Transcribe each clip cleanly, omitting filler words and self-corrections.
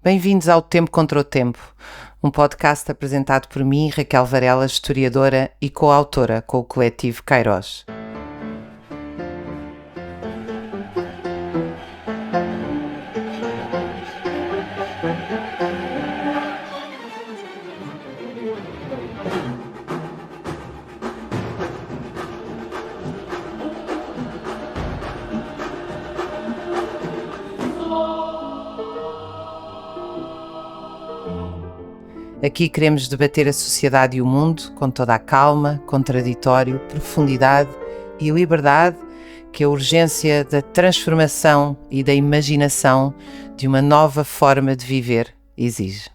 Bem-vindos ao Tempo contra o Tempo, um podcast apresentado por mim, Raquel Varela, historiadora e coautora com o coletivo Kairos. Aqui queremos debater a sociedade e o mundo com toda a calma, contraditório, profundidade e liberdade que a urgência da transformação e da imaginação de uma nova forma de viver exige.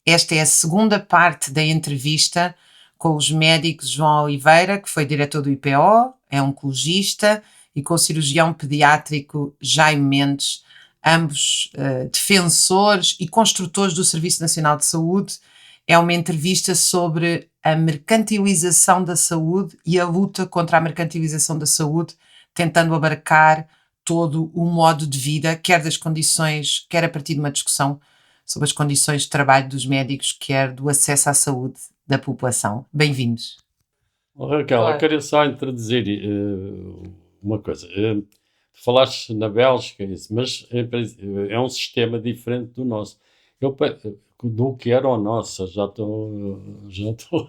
Esta é a segunda parte da entrevista com os médicos João Oliveira, que foi diretor do IPO, é oncologista, e com o cirurgião pediátrico Jaime Mendes, ambos defensores e construtores do Serviço Nacional de Saúde. É uma entrevista sobre a mercantilização da saúde e a luta contra a mercantilização da saúde, tentando abarcar todo o modo de vida, quer das condições, quer a partir de uma discussão sobre as condições de trabalho dos médicos, quer do acesso à saúde da população. Bem-vindos. Raquel, eu queria só introduzir uma coisa. Falaste na Bélgica, mas é um sistema diferente do nosso. Do que era o nosso, já estou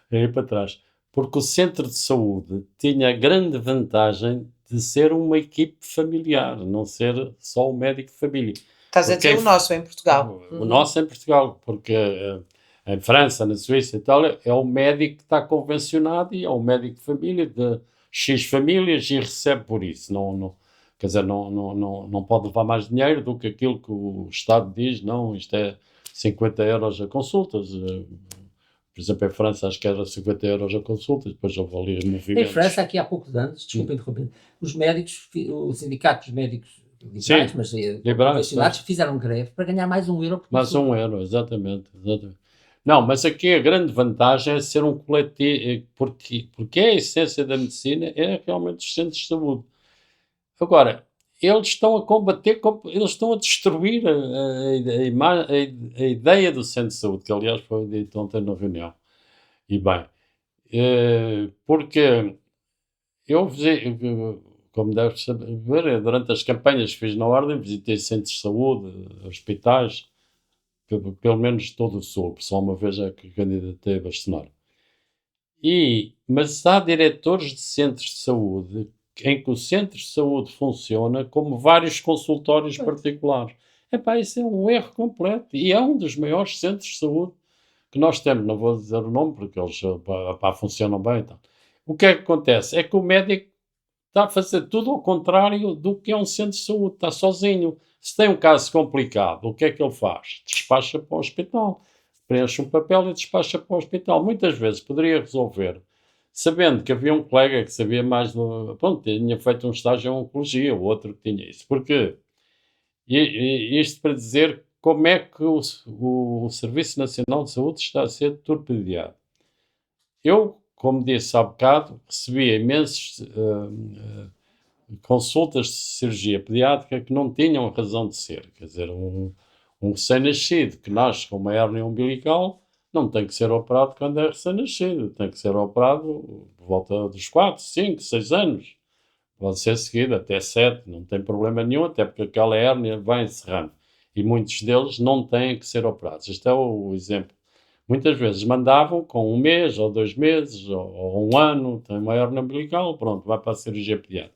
aí para trás. Porque o centro de saúde tinha a grande vantagem de ser uma equipe familiar, não ser só o médico de família. Estás a dizer o nosso em Portugal? O nosso em Portugal, porque em França, na Suíça e tal, é o médico que está convencionado e é o médico de família de X famílias e recebe por isso. Quer dizer, não pode levar mais dinheiro do que aquilo que o Estado diz. Não, isto é 50 euros a consultas. Por exemplo, em França acho que era 50 euros a consulta, depois houve ali os movimentos. Em França, aqui há poucos anos, desculpa interromper, os médicos, o sindicato dos médicos liberais, mas convencionados, fizeram greve para ganhar mais €1 por mais consulta. €1, exatamente. Não, mas aqui a grande vantagem é ser um coletivo, porque a essência da medicina é realmente os centros de saúde. Agora, eles estão a combater, eles estão a destruir a ideia do centro de saúde, que aliás foi dito ontem na reunião. E bem, porque eu visitei, como deves saber, durante as campanhas que fiz na Ordem, visitei centros de saúde, hospitais, pelo menos de todo o Sul, só uma vez é que candidatei a bastonar. Mas há diretores de centros de saúde em que o centro de saúde funciona como vários consultórios particulares. Isso é um erro completo e é um dos maiores centros de saúde que nós temos. Não vou dizer o nome porque eles funcionam bem. Então. O que é que acontece? É que o médico está a fazer tudo ao contrário do que é um centro de saúde, está sozinho. Se tem um caso complicado, o que é que ele faz? Despacha para o hospital. Preenche um papel e despacha para o hospital. Muitas vezes poderia resolver, sabendo que havia um colega que sabia mais, tinha feito um estágio em oncologia, o outro que tinha isso. Porquê? Isto para dizer como é que o Serviço Nacional de Saúde está a ser torpedeado. Eu, como disse há bocado, recebia imensas consultas de cirurgia pediátrica que não tinham razão de ser. Quer dizer, um recém-nascido que nasce com uma hérnia umbilical não tem que ser operado quando é recém-nascido. Tem que ser operado por volta dos 4, 5, 6 anos. Pode ser seguido até 7, não tem problema nenhum, até porque aquela hérnia vai encerrando. E muitos deles não têm que ser operados. Este é o exemplo. Muitas vezes mandavam com 1 mês, ou 2 meses, ou 1 ano, tem uma hérnia umbilical, pronto, vai para a cirurgia pediátrica.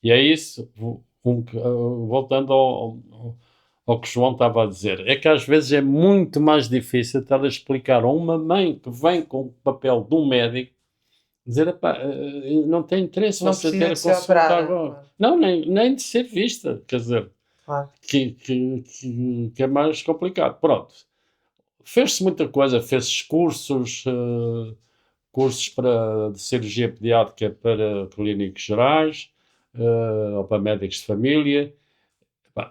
E é isso, voltando ao que o João estava a dizer, é que às vezes é muito mais difícil estar a explicar a uma mãe que vem com o papel de um médico, dizer, não tem interesse Não você precisa ter de ser operada. Agora. Não, nem de ser vista, quer dizer, Claro. que é mais complicado. Pronto. Fez-se muita coisa, fez-se cursos de cirurgia pediátrica para clínicos gerais, ou para médicos de família,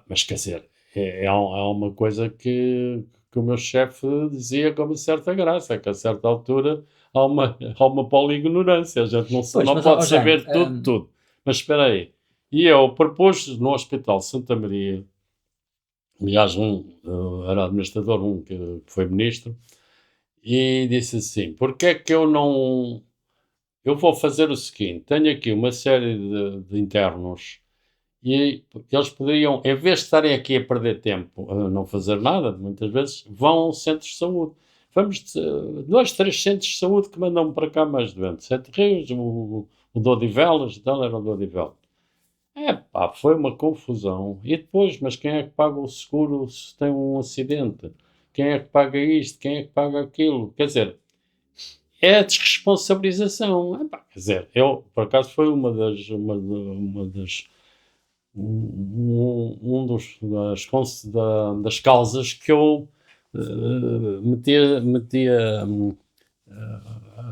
mas quer dizer, é uma coisa que o meu chefe dizia com uma certa graça, que a certa altura há uma polignorância, a gente não pode saber tudo. Mas espera aí, E eu propus no Hospital Santa Maria, aliás, era administrador, que foi ministro, e disse assim, porque é que eu não... Eu vou fazer o seguinte, tenho aqui uma série de internos e eles poderiam, em vez de estarem aqui a perder tempo a não fazer nada, muitas vezes, vão a um centro de saúde. Vamos, 2, 3 centros de saúde que mandam para cá mais doentes. Sete Rios, o Dodivelas, então era o Dodivelas. Foi uma confusão. E depois, mas quem é que paga o seguro se tem um acidente? Quem é que paga isto? Quem é que paga aquilo? Quer dizer, é a desresponsabilização. Quer dizer, eu, por acaso, foi uma das das causas que eu metia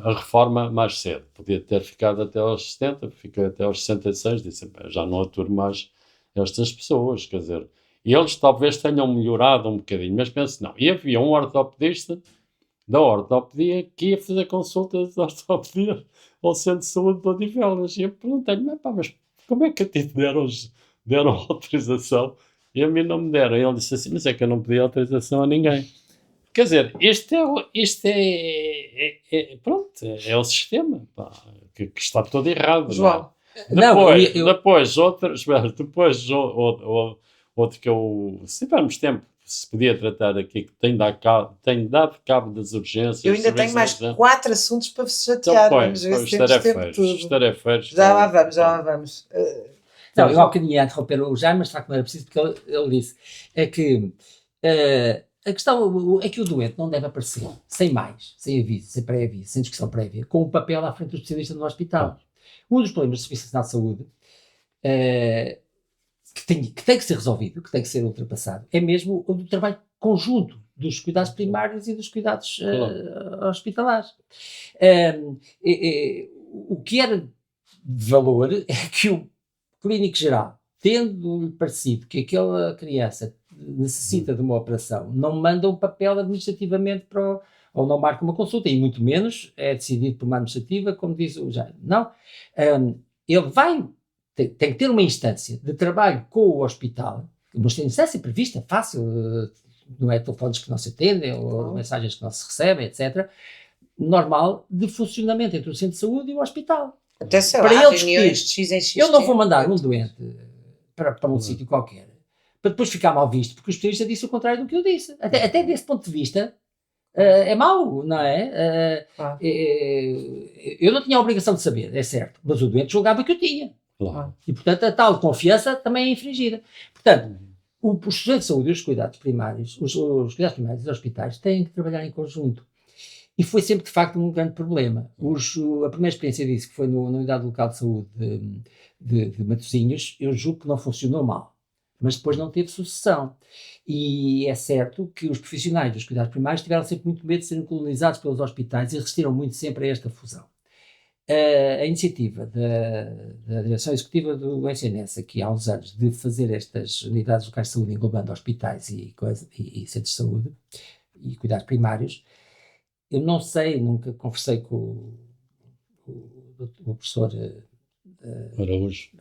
a reforma mais cedo. Podia ter ficado até aos 70, fiquei até aos 66, disse, já não aturo mais estas pessoas, quer dizer, e eles talvez tenham melhorado um bocadinho, mas penso, não, e havia um ortopedista da ortopedia que ia fazer consultas de ortopedia ao Centro de Saúde de Odivelas, e eu perguntei-lhe, mas como é que a ti deram autorização e a mim não me deram? E ele disse assim, mas é que eu não pedi autorização a ninguém. Quer dizer, isto é o sistema que está todo errado. João. Depois outro que eu, se tivermos tempo, se podia tratar aqui, que tem dado cabo das urgências. Eu ainda tenho mais 4 assuntos para vos chatear. Então, vamos ver se temos tempo tudo. Estarei feiros. Já lá vamos. Não, eu queria interromper o Jaime, mas de facto não era preciso, porque ele disse que a questão é que o doente não deve aparecer sem aviso, sem pré-aviso, sem discussão prévia, com o papel à frente do especialista no hospital. Um dos problemas do Serviço Nacional de Saúde que tem que ser resolvido, que tem que ser ultrapassado, é mesmo o do trabalho conjunto dos cuidados primários e dos cuidados hospitalares. O que era de valor é que o clínico geral, tendo-lhe parecido que aquela criança necessita de uma operação, não manda um papel administrativamente ou não marca uma consulta, e muito menos é decidido por uma administrativa, como diz o Jaime. Não. Ele tem que ter uma instância de trabalho com o hospital, uma instância prevista, fácil, não é telefones que não se atendem, ou mensagens que não se recebem, etc. Normal, de funcionamento entre o centro de saúde e o hospital. Até sei lá, reuniões de X em X. Eu não vou mandar um doente para um sítio qualquer, para depois ficar mal visto, porque o especialista disse o contrário do que eu disse. Até desse ponto de vista, é mau, não é? Eu não tinha a obrigação de saber, é certo, mas o doente julgava que eu tinha. E, portanto, a tal confiança também é infringida. Portanto, os estudantes de saúde e os cuidados primários, os cuidados primários dos hospitais têm que trabalhar em conjunto. E foi sempre, de facto, um grande problema. A primeira experiência disso, que foi na Unidade Local de Saúde de Matosinhos, eu julgo que não funcionou mal. Mas depois não teve sucessão. E é certo que os profissionais dos cuidados primários tiveram sempre muito medo de serem colonizados pelos hospitais e resistiram muito sempre a esta fusão. A iniciativa da Direção Executiva do SNS, aqui há uns anos, de fazer estas unidades locais de saúde englobando hospitais e centros de saúde e cuidados primários, eu não sei, nunca conversei com o professor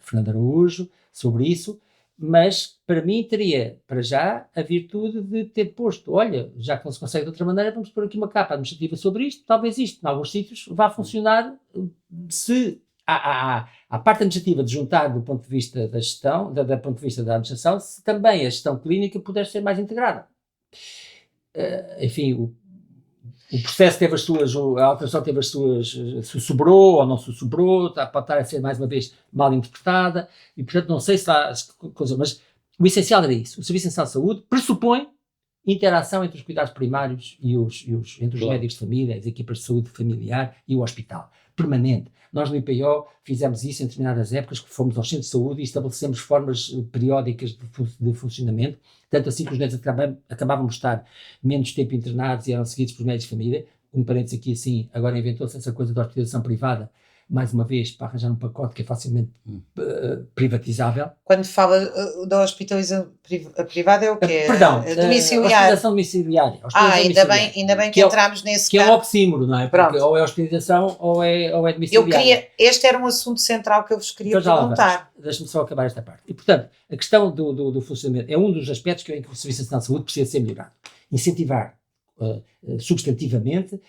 Fernando Araújo sobre isso, mas para mim teria, para já, a virtude de ter posto, olha, já que não se consegue de outra maneira, vamos pôr aqui uma capa administrativa sobre isto, talvez isto, em alguns sítios, vá funcionar se a parte administrativa de juntar do ponto de vista da gestão, do ponto de vista da administração, se também a gestão clínica puder ser mais integrada. Enfim, o processo teve a alteração teve as suas, se sobrou ou não se sobrou, pode estar a ser mais uma vez mal interpretada, e portanto não sei se há coisa, mas o essencial era isso. O Serviço Nacional de Saúde pressupõe interação entre os cuidados primários entre os médicos de família, as equipas de saúde familiar e o hospital, permanente. Nós no IPO fizemos isso em determinadas épocas, que fomos aos centros de saúde e estabelecemos formas periódicas de funcionamento, tanto assim que os médicos acabavam de estar menos tempo internados e eram seguidos por médicos de família. Um parênteses aqui assim, agora inventou-se essa coisa da hospitalização privada, mais uma vez, para arranjar um pacote que é facilmente privatizável. Quando fala da hospitalização privada é o quê? Perdão, Domiciliar. hospitalização domiciliária. Ainda bem que entramos nesse que campo. É um oxímoro, não é? Porque ou é hospitalização ou é domiciliária. Este era um assunto central que eu vos queria perguntar. Deixa-me só acabar esta parte. E, portanto, a questão do funcionamento é um dos aspectos que o Serviço Nacional de Saúde precisa ser melhorado. Incentivar substantivamente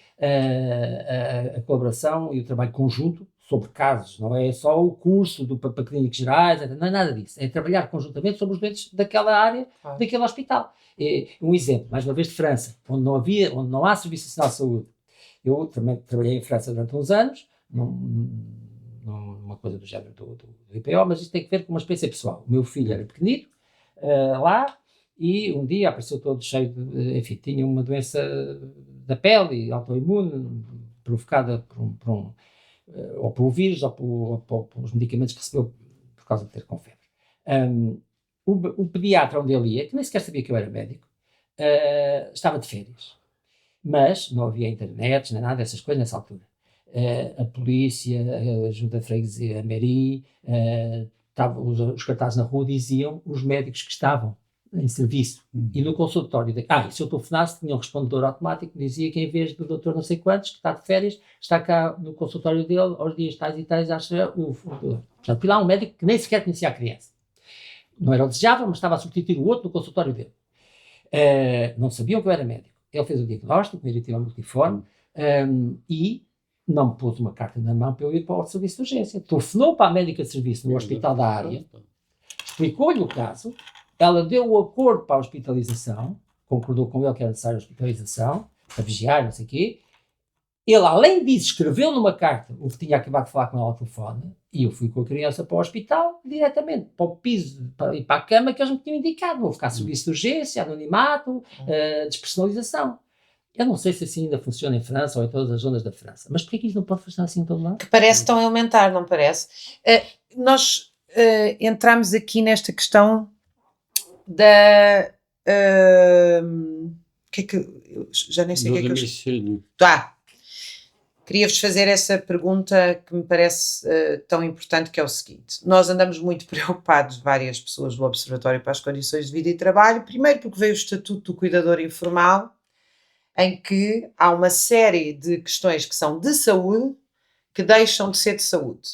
a colaboração e o trabalho conjunto sobre casos, não é só o curso para clínicos gerais, não é nada disso, é trabalhar conjuntamente sobre os doentes daquela área, daquele hospital. Um exemplo, mais uma vez, de França, onde não há Serviço Nacional de Saúde. Eu também trabalhei em França durante uns anos, numa coisa do género do IPO, mas isto tem que ver com uma experiência pessoal. O meu filho era pequenito, lá, e um dia apareceu todo cheio de, enfim, tinha uma doença da pele, autoimune, provocada ou pelo vírus, ou pelos medicamentos que recebeu por causa de ter com febre. O pediatra onde ele ia, que nem sequer sabia que eu era médico, estava de férias. Mas não havia internet, nem nada dessas coisas nessa altura. A polícia, a junta de freguesia, a Meri, os cartazes na rua diziam os médicos que estavam em serviço. E no consultório, e se eu telefonasse, tinha um respondedor automático que dizia que em vez do doutor não sei quantos, que está de férias, está cá no consultório dele, aos dias tais e tais, acha o doutor. Portanto, fui lá um médico que nem sequer conhecia a criança. Não era o desejável, mas estava a substituir o outro no consultório dele. Não sabiam que eu era médico. Ele fez o diagnóstico, me diretiva multiforme, e não me pôs uma carta na mão para eu ir para o serviço de urgência. Telefonou para a médica de serviço no hospital da área, explicou-lhe o caso, ela deu o acordo para a hospitalização, concordou com ele que era necessária a hospitalização, para vigiar, não sei o quê. Ele, além disso, escreveu numa carta o que tinha acabado de falar com ela ao telefone, e eu fui com a criança para o hospital, diretamente para o piso e para a cama que eles me tinham indicado. Vou ficar serviço de urgência, anonimato, despersonalização. Eu não sei se assim ainda funciona em França ou em todas as zonas da França, mas porquê que isto não pode funcionar assim em todo lado? Que parece tão elementar, não parece? Nós entramos aqui nesta questão da... que é que... já nem sei o que é que domicílio. Queria-vos fazer essa pergunta que me parece tão importante, que é o seguinte. Nós andamos muito preocupados, várias pessoas do Observatório para as Condições de Vida e Trabalho, primeiro porque veio o Estatuto do Cuidador Informal, em que há uma série de questões que são de saúde, que deixam de ser de saúde,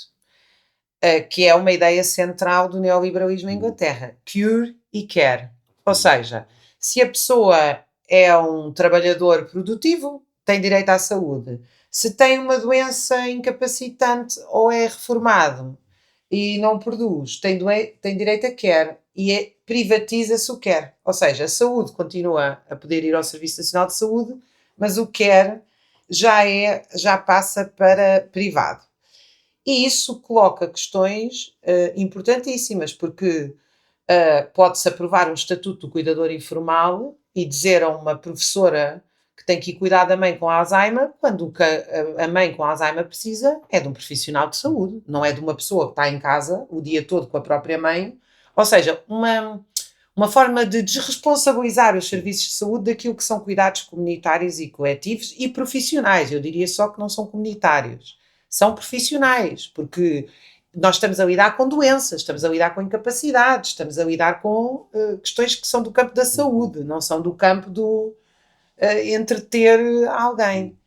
que é uma ideia central do neoliberalismo em Inglaterra, cure e care. Ou seja, se a pessoa é um trabalhador produtivo, tem direito à saúde. Se tem uma doença incapacitante ou é reformado e não produz, tem direito a care, e privatiza-se o care. Ou seja, a saúde continua a poder ir ao Serviço Nacional de Saúde, mas o care já passa para privado. E isso coloca questões importantíssimas, porque pode-se aprovar um estatuto do cuidador informal e dizer a uma professora que tem que ir cuidar da mãe com Alzheimer, quando o que a mãe com Alzheimer precisa é de um profissional de saúde, não é de uma pessoa que está em casa o dia todo com a própria mãe. Ou seja, uma forma de desresponsabilizar os serviços de saúde daquilo que são cuidados comunitários e coletivos e profissionais. Eu diria só que não são comunitários, são profissionais, porque nós estamos a lidar com doenças, estamos a lidar com incapacidades, estamos a lidar com questões que são do campo da saúde, não são do campo do entreter alguém.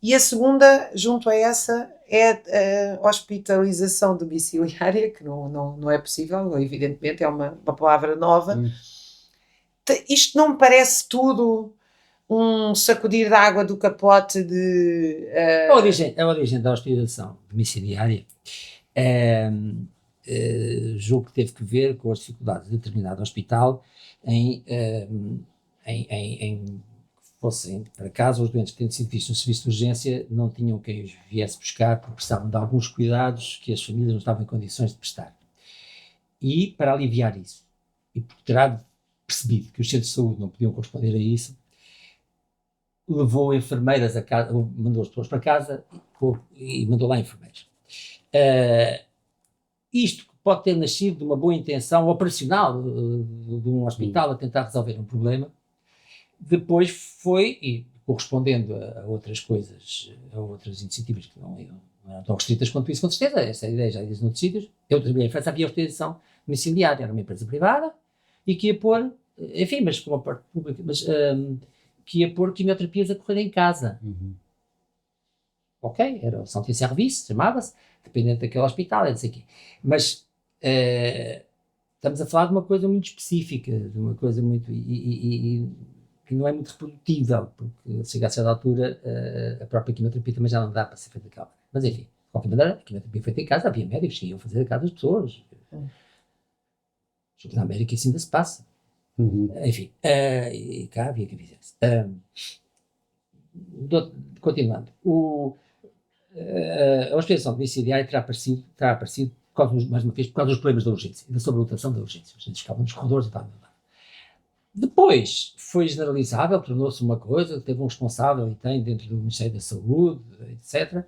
E a segunda, junto a essa, é a hospitalização domiciliária, que não é possível, evidentemente, é uma palavra nova. Isto não me parece tudo um sacudir de água do capote de... A origem da hospitalização domiciliária julgo que teve que ver com as dificuldades de determinado hospital em fossem para casa, os doentes que têm sido vistos no serviço de urgência não tinham quem os viesse buscar porque precisavam de alguns cuidados que as famílias não estavam em condições de prestar. E para aliviar isso, e por terá percebido que os centros de saúde não podiam corresponder a isso, levou enfermeiras a casa, mandou as pessoas para casa e mandou lá enfermeiros. Isto pode ter nascido de uma boa intenção operacional de um hospital a tentar resolver um problema. Depois foi, e correspondendo a outras coisas, a outras iniciativas que não não tão restritas quanto isso, com certeza. Essa ideia já existe noutros sítios. Eu trabalhei em França, havia hospitalização domiciliária, era uma empresa privada, e que ia pôr, enfim, mas com uma parte pública, mas que ia pôr quimioterapias a correr em casa. Ok, era o Santé Service, chamava-se, dependente daquele hospital, não sei o quê. Mas estamos a falar de uma coisa muito específica, de uma coisa muito... E que não é muito reprodutível, porque chega a certa altura a própria quimioterapia também já não dá para ser feita daquela. Mas enfim, de qualquer maneira, a quimioterapia feita em casa, havia médicos que iam fazer a casa das pessoas. Na América isso ainda se passa. Enfim, e cá havia que fizesse. Continuando, a hospitalização domiciliária terá aparecido mais uma vez, por causa dos problemas da urgência e da sobrelotação da urgência. Os gente ficavam nos corredores e tal. Depois foi generalizável, tornou-se uma coisa, teve um responsável e tem dentro do Ministério da Saúde, etc.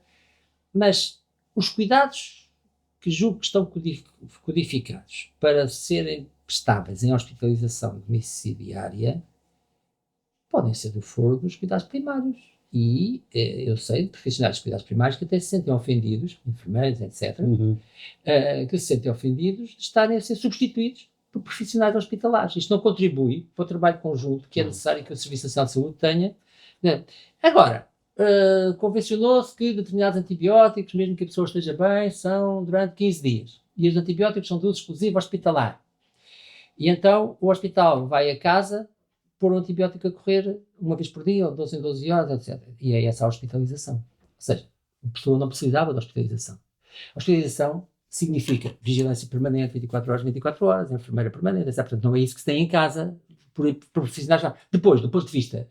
Mas os cuidados que julgo que estão codificados para serem prestáveis em hospitalização domiciliária podem ser do foro dos cuidados primários. E eu sei de profissionais de cuidados primários que até se sentem ofendidos, enfermeiros, etc., que se sentem ofendidos de estarem a ser substituídos por profissionais hospitalares. Isto não contribui para o trabalho conjunto que é necessário que o Serviço Nacional de Saúde tenha. Agora, convencionou-se que determinados antibióticos, mesmo que a pessoa esteja bem, são durante 15 dias. E os antibióticos são de uso exclusivo hospitalar. E então o hospital vai a casa pôr um antibiótico a correr uma vez por dia, ou 12 em 12 horas, etc. E é essa a hospitalização. Ou seja, a pessoa não precisava de hospitalização. A hospitalização significa vigilância permanente, 24 horas, 24 horas, enfermeira permanente, etc. Portanto, não é isso que se tem em casa, por profissionais. Depois, do ponto de vista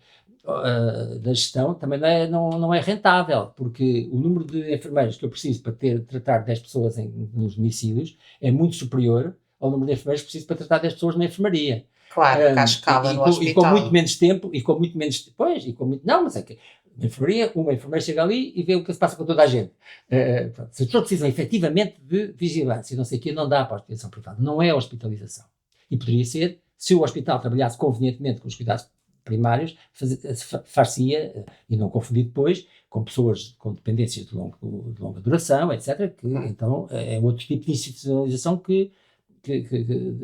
da gestão, também não é rentável, porque o número de enfermeiros que eu preciso para tratar 10 pessoas nos domicílios é muito superior ao número de enfermeiros que preciso para tratar 10 pessoas na enfermaria. Claro, que há escala no hospital. E com muito menos tempo, não, mas é que uma enfermeira chega ali e vê o que se passa com toda a gente. Se as pessoas precisam efetivamente de vigilância, não sei o quê, não dá para a hospitalização privada, não é a hospitalização. E poderia ser, se o hospital trabalhasse convenientemente com os cuidados primários, far-se-ia, e não confundir depois, com pessoas com dependências de longa duração, etc., que então é outro tipo de institucionalização que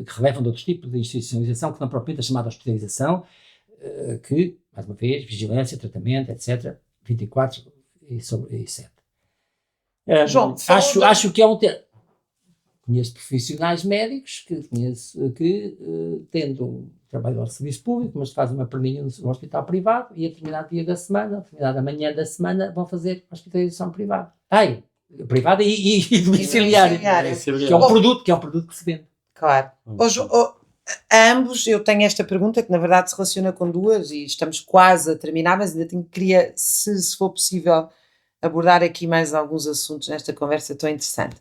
relevam de outros tipos de institucionalização, que não propriamente a chamada hospitalização, que, mais uma vez, vigilância, tratamento, etc., 24 e 7. João, acho que é um termo. Conheço profissionais médicos que tendo trabalho ao serviço público, mas fazem uma perninha no hospital privado e a determinado dia da semana, a determinada manhã da semana, vão fazer hospitalização privada. Privada e domiciliária. Que é um produto que se vende. Claro. A ambos, eu tenho esta pergunta que na verdade se relaciona com duas e estamos quase a terminar, mas ainda queria, se for possível, abordar aqui mais alguns assuntos nesta conversa tão interessante.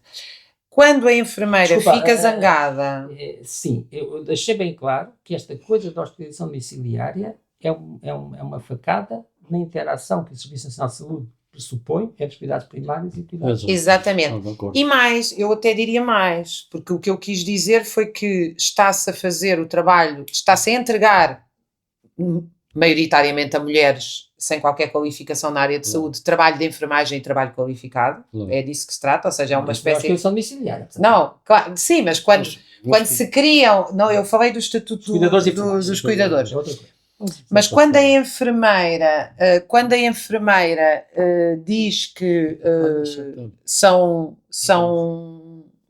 Quando a enfermeira fica zangada... Sim, eu deixei bem claro que esta coisa da hospitalização domiciliária é uma facada na interação que o Serviço Nacional de Saúde pressupõe entre os cuidados primários e cuidados. Exatamente. E mais, eu até diria mais, porque o que eu quis dizer foi que está-se a fazer o trabalho, está-se a entregar maioritariamente a mulheres sem qualquer qualificação na área de saúde, trabalho de enfermagem e trabalho qualificado, é disso que se trata, ou seja, é uma espécie... Não, domiciliária. Não, claro, sim, mas quando se criam... Não, eu falei do estatuto dos cuidadores. Mas quando a enfermeira diz que são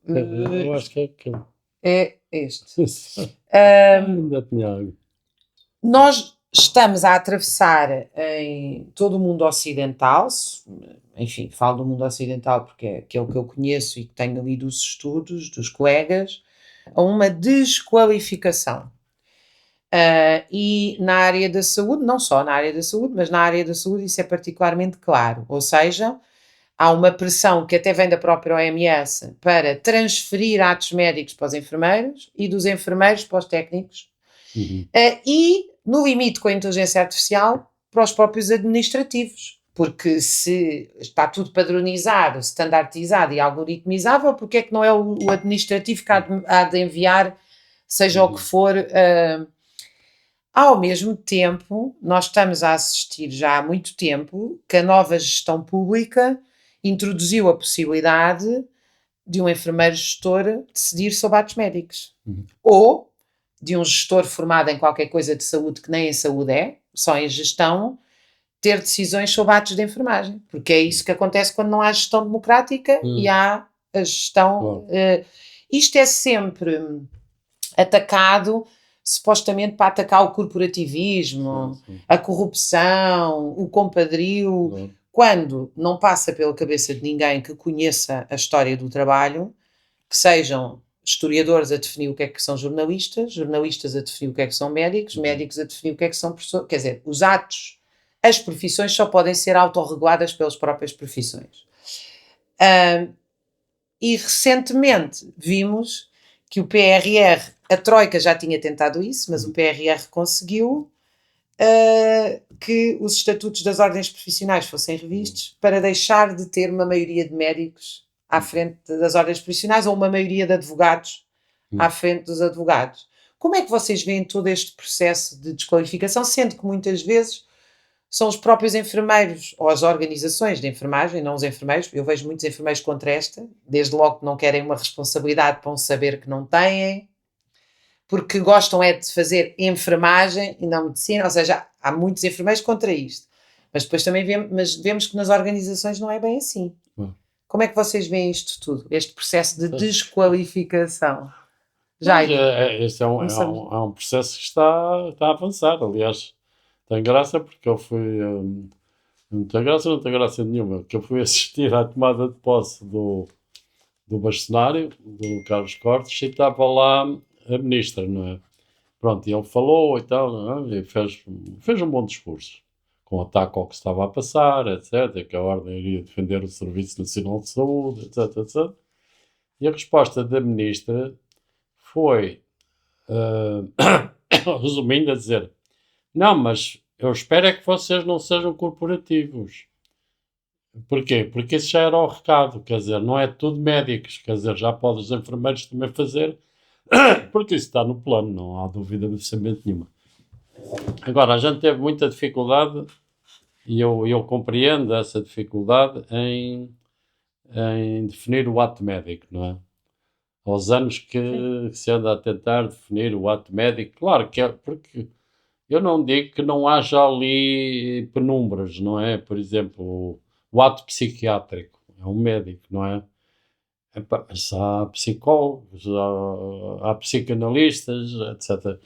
eu acho que é aquele. É este. Ainda tinha água. Nós estamos a atravessar em todo o mundo ocidental, enfim, falo do mundo ocidental porque é aquele que eu conheço e que tenho lido os estudos dos colegas, a uma desqualificação. E na área da saúde, não só na área da saúde, mas na área da saúde isso é particularmente claro, ou seja, há uma pressão que até vem da própria OMS para transferir atos médicos para os enfermeiros e dos enfermeiros para os técnicos e, no limite com a inteligência artificial, para os próprios administrativos, porque se está tudo padronizado, standardizado e algoritmizável, porque é que não é o administrativo que há de enviar, seja o que for... Ao mesmo tempo, nós estamos a assistir já há muito tempo que a nova gestão pública introduziu a possibilidade de um enfermeiro gestor decidir sobre atos médicos. Ou de um gestor formado em qualquer coisa de saúde que nem em saúde é, só em gestão, ter decisões sobre atos de enfermagem. Porque é isso que acontece quando não há gestão democrática e há a gestão... isto é sempre atacado, supostamente para atacar o corporativismo, a corrupção, o compadrio, quando não passa pela cabeça de ninguém que conheça a história do trabalho, que sejam historiadores a definir o que é que são jornalistas, jornalistas a definir o que é que são médicos, médicos a definir o que é que são professores. Quer dizer, os atos, as profissões só podem ser autorreguladas pelas próprias profissões. E recentemente vimos que o PRR, a Troika já tinha tentado isso, mas o PRR conseguiu que os estatutos das ordens profissionais fossem revistos para deixar de ter uma maioria de médicos à frente das ordens profissionais ou uma maioria de advogados à frente dos advogados. Como é que vocês veem todo este processo de desqualificação, sendo que muitas vezes são os próprios enfermeiros ou as organizações de enfermagem, não os enfermeiros, eu vejo muitos enfermeiros contra esta, desde logo que não querem uma responsabilidade para um saber que não têm, porque gostam é de fazer enfermagem e não medicina, ou seja, há muitos enfermeiros contra isto. Mas depois também vemos que nas organizações não é bem assim. Como é que vocês veem isto tudo, este processo de desqualificação? Este é um processo que está a avançar, aliás, tem graça porque eu fui, não tem graça nenhuma, que eu fui assistir à tomada de posse do bastonário, do Carlos Cortes, e estava lá a ministra, não é? Pronto, e ele falou e tal, e fez um bom discurso, com ataque ao que estava a passar, etc., que a Ordem iria defender o Serviço Nacional de Saúde, etc., etc. E a resposta da ministra foi, resumindo, a dizer: não, mas eu espero é que vocês não sejam corporativos. Porquê? Porque isso já era o recado, quer dizer, não é tudo médicos, quer dizer, já podem os enfermeiros também fazer, porque isso está no plano, não há dúvida absolutamente nenhuma. Agora, a gente teve muita dificuldade, e eu compreendo essa dificuldade em definir o ato médico, não é? Aos anos que se anda a tentar definir o ato médico, claro que é, porque eu não digo que não haja ali penumbras, não é? Por exemplo, o ato psiquiátrico é um médico, não é? Mas há psicólogos, há psicanalistas, etc.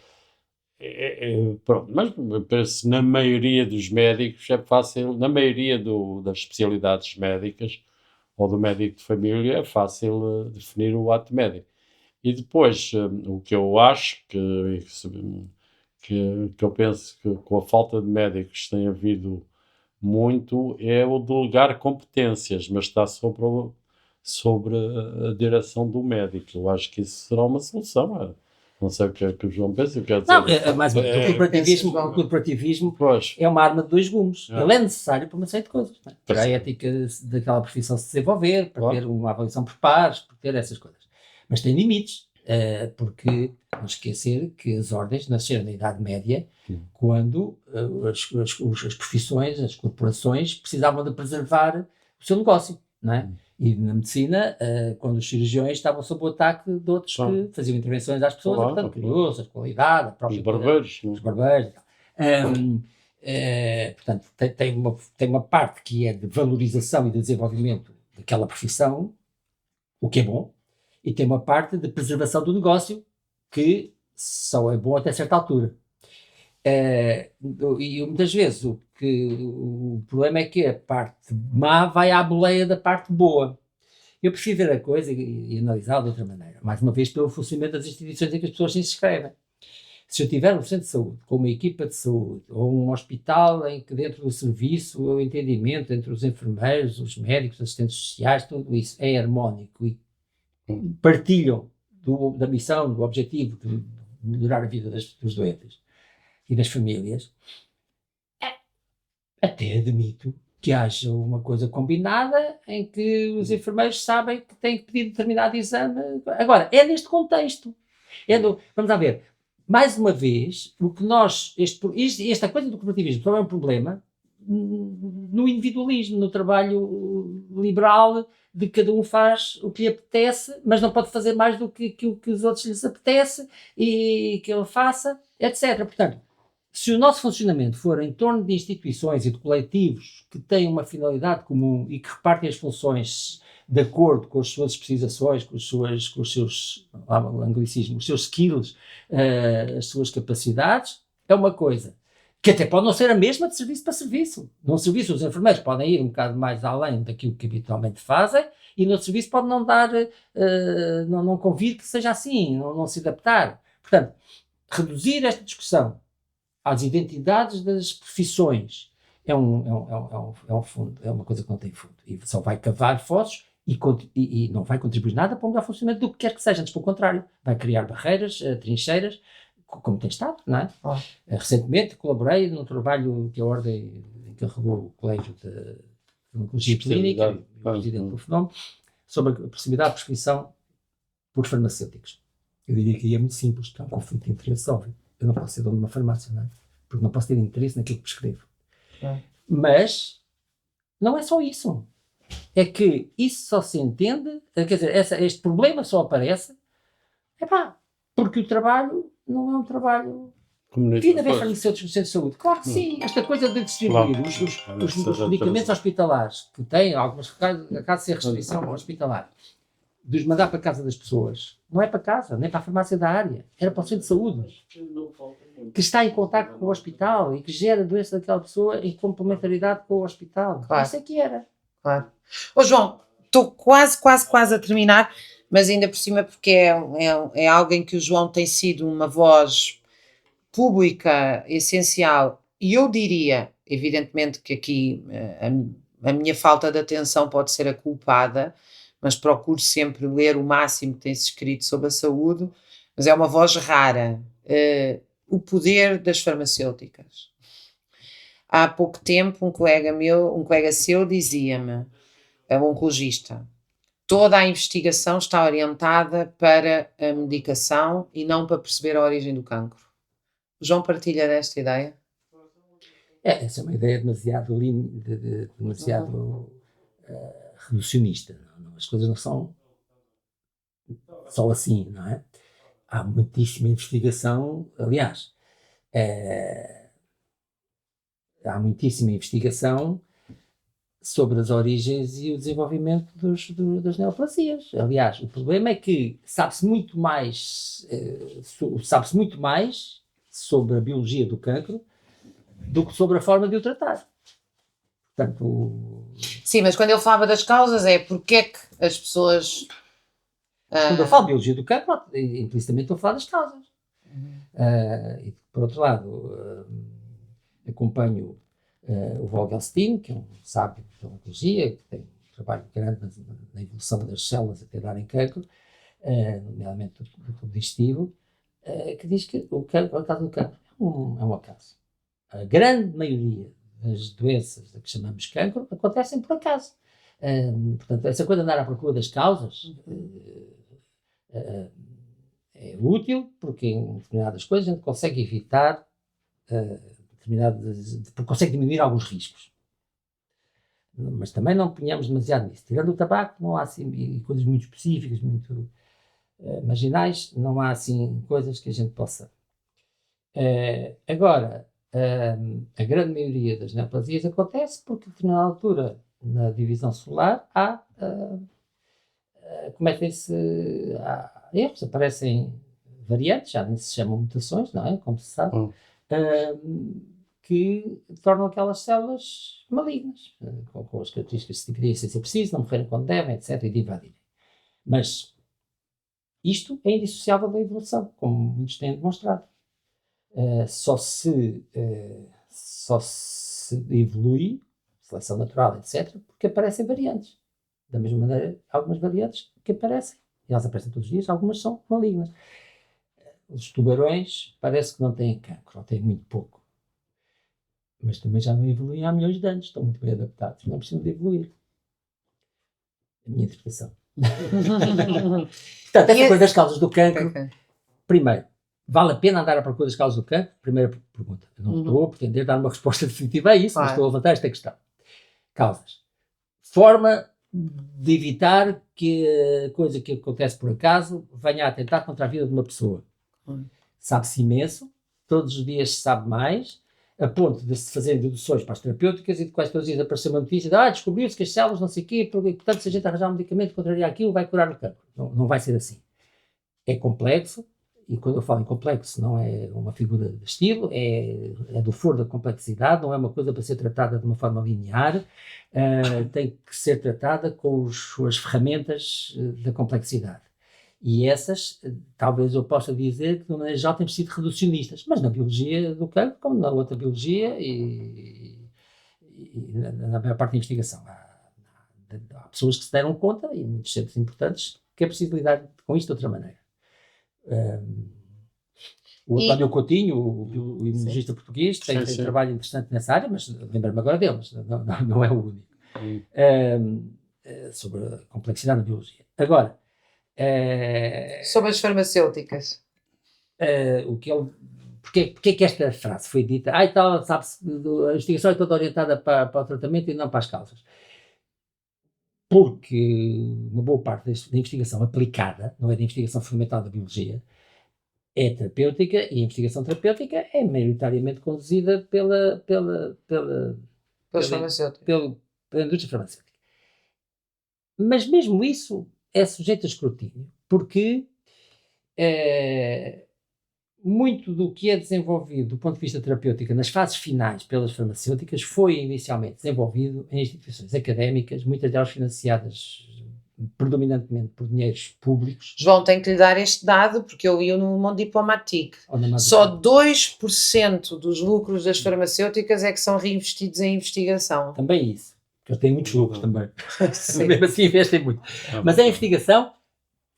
Pronto, mas penso, na maioria dos médicos é fácil, na maioria das especialidades médicas ou do médico de família é fácil definir o ato médico. E depois, o que eu acho que eu penso que com a falta de médicos tem havido muito é o delegar competências, mas está sobre a direção do médico. Eu acho que isso será uma solução. Não sei o que é que o João pensa. Não, mas o corporativismo é uma arma de dois gumes. Ele é necessário para uma série de coisas. Não é? Para a ética daquela profissão se desenvolver, para ter uma avaliação por pares, para ter essas coisas. Mas tem limites, porque não esquecer que as ordens nasceram na Idade Média, quando as profissões, as corporações, precisavam de preservar o seu negócio, não é? E na medicina, quando os cirurgiões estavam sob o ataque de outros que faziam intervenções às pessoas, portanto, a qualidade, a própria... Os barbeiros. Portanto, tem uma parte que é de valorização e de desenvolvimento daquela profissão, o que é bom, e tem uma parte de preservação do negócio, que só é bom até certa altura. E muitas vezes o problema é que a parte má vai à boleia da parte boa. Eu prefiro ver a coisa e analisá-la de outra maneira, mais uma vez pelo funcionamento das instituições em que as pessoas se inscrevem. Se eu tiver um centro de saúde, com uma equipa de saúde, ou um hospital em que dentro do serviço o entendimento entre os enfermeiros, os médicos, os assistentes sociais, tudo isso é harmónico e partilham da missão, do objetivo de melhorar a vida dos doentes e das famílias, até admito que haja uma coisa combinada em que os enfermeiros sabem que têm que pedir determinado exame. Agora, é neste contexto. Vamos lá ver. Mais uma vez, o que esta coisa do corporativismo só é um problema no individualismo, no trabalho liberal, de cada um faz o que lhe apetece, mas não pode fazer mais do que aquilo que os outros lhes apetece e que ele faça, etc. Portanto, se o nosso funcionamento for em torno de instituições e de coletivos que têm uma finalidade comum e que repartem as funções de acordo com as suas especializações, com os seus anglicismos, os seus skills, as suas capacidades, é uma coisa. Que até pode não ser a mesma de serviço para serviço. Num serviço os enfermeiros podem ir um bocado mais além daquilo que habitualmente fazem e no serviço pode não dar, não convir que seja assim, não se adaptar. Portanto, reduzir esta discussão às identidades das profissões é um fundo, é uma coisa que não tem fundo. E só vai cavar fossos e não vai contribuir nada para o melhor funcionamento do que quer que seja. Antes, pelo contrário, vai criar barreiras, trincheiras, como tem estado, não é? Recentemente colaborei num trabalho que a Ordem encarregou o Colégio de Oncologia Clínica, o presidente do fenómeno, sobre a proximidade de prescrição por farmacêuticos. Eu diria que aí é muito simples, porque é um conflito de interesse óbvio. Eu não posso ser dono de uma farmácia, não é? Porque não posso ter interesse naquilo que prescrevo. Mas não é só isso. É que isso só se entende, quer dizer, este problema só aparece, porque o trabalho não é um trabalho... Ainda haver farmacêuticos no centro de saúde? Claro que sim. Esta coisa de distribuir os medicamentos hospitalares, que têm algumas casos de ser restrição hospitalar, de os mandar para a casa das pessoas, não é para casa, nem para a farmácia da área, era para o centro de saúde, que está em contacto com o hospital e que gera a doença daquela pessoa em complementaridade com o hospital. Claro. Isso é que era. Claro. João, estou quase a terminar, mas ainda por cima porque é alguém que o João tem sido uma voz pública essencial, e eu diria, evidentemente que aqui a minha falta de atenção pode ser a culpada, mas procuro sempre ler o máximo que tem-se escrito sobre a saúde, mas é uma voz rara. O poder das farmacêuticas. Há pouco tempo um colega seu dizia-me, um oncologista, toda a investigação está orientada para a medicação e não para perceber a origem do cancro. O João partilha desta ideia? Essa é uma ideia demasiado reducionista. As coisas não são só assim, não é? Há muitíssima investigação, aliás, há muitíssima investigação sobre as origens e o desenvolvimento das neoplasias. Aliás, o problema é que sabe-se muito mais sobre a biologia do cancro do que sobre a forma de o tratar. Portanto... Sim, mas quando ele falava das causas porque é que as pessoas... Quando eu falo de biologia do cancro, implicitamente estou a falar das causas. E, por outro lado, acompanho o Vogelstein, que é um sábio da oncologia, que tem um trabalho grande na evolução das células até darem cancro, nomeadamente do digestivo, que diz que o caso do cancro é um acaso. A grande maioria das doenças que chamamos cancro acontecem por acaso. Portanto, essa coisa de andar à procura das causas é útil, porque em determinadas coisas a gente consegue evitar porque consegue diminuir alguns riscos. Mas também não ponhamos demasiado nisso. Tirando o tabaco, não há assim coisas muito específicas, muito marginais, não há assim coisas que a gente possa. Agora, a grande maioria das neoplasias acontece porque, a determinada altura, na divisão celular, cometem-se erros, aparecem variantes, já nem se chamam mutações, não é? Como se sabe, que tornam aquelas células malignas, com as características de se dividirem sem ser preciso, não morrerem quando devem, etc., e de invadirem. Mas isto é indissociável da evolução, como muitos têm demonstrado. Só se evolui, seleção natural, etc., porque aparecem variantes. Da mesma maneira, algumas variantes que aparecem, e elas aparecem todos os dias, algumas são malignas. Os tubarões parece que não têm cancro, ou têm muito pouco. Mas também já não evoluem há milhões de anos, estão muito bem adaptados, não precisam de evoluir. A minha interpretação. Portanto, essa coisa das causas do cancro, primeiro, Vale a pena andar à procura das causas do cancro? Primeira pergunta. Eu não estou a pretender dar uma resposta definitiva a isso, mas estou a levantar esta questão. Causas. Forma de evitar que a coisa que acontece por acaso venha a atentar contra a vida de uma pessoa. Sabe-se imenso, todos os dias se sabe mais, a ponto de se fazerem deduções para as terapêuticas e de quase todos os dias aparecer uma notícia de descobriu-se que as células não sei o quê, portanto se a gente arranjar um medicamento contra aquilo vai curar o cancro. Não vai ser assim. É complexo, e quando eu falo em complexo não é uma figura de estilo, é do foro da complexidade, não é uma coisa para ser tratada de uma forma linear, tem que ser tratada com as ferramentas da complexidade. E essas, talvez eu possa dizer que no maneira geral temos sido reducionistas, mas na biologia do cancro, como na outra biologia e na maior parte da investigação. Há pessoas que se deram conta, e muitos centros importantes, que é preciso lidar com isto de outra maneira. O António Coutinho, o imunologista português, tem um trabalho interessante nessa área, mas lembro-me agora dele, mas não é o único. Sobre a complexidade da biologia. Agora, sobre as farmacêuticas. Porque é que esta frase foi dita? E tal, sabe-se, a investigação é toda orientada para o tratamento e não para as causas. Porque uma boa parte da investigação aplicada, não é da investigação fundamental da biologia, é terapêutica, e a investigação terapêutica é maioritariamente conduzida pela indústria farmacêutica. Mas mesmo isso é sujeito a escrutínio, porque muito do que é desenvolvido do ponto de vista terapêutico nas fases finais pelas farmacêuticas foi inicialmente desenvolvido em instituições académicas, muitas delas financiadas predominantemente por dinheiros públicos. João, tem que lhe dar este dado, porque eu li no Monde Diplomatique. Só 2% dos lucros das farmacêuticas é que são reinvestidos em investigação. Também isso, porque eles têm muitos lucros também. Mesmo assim investem muito. Mas a investigação,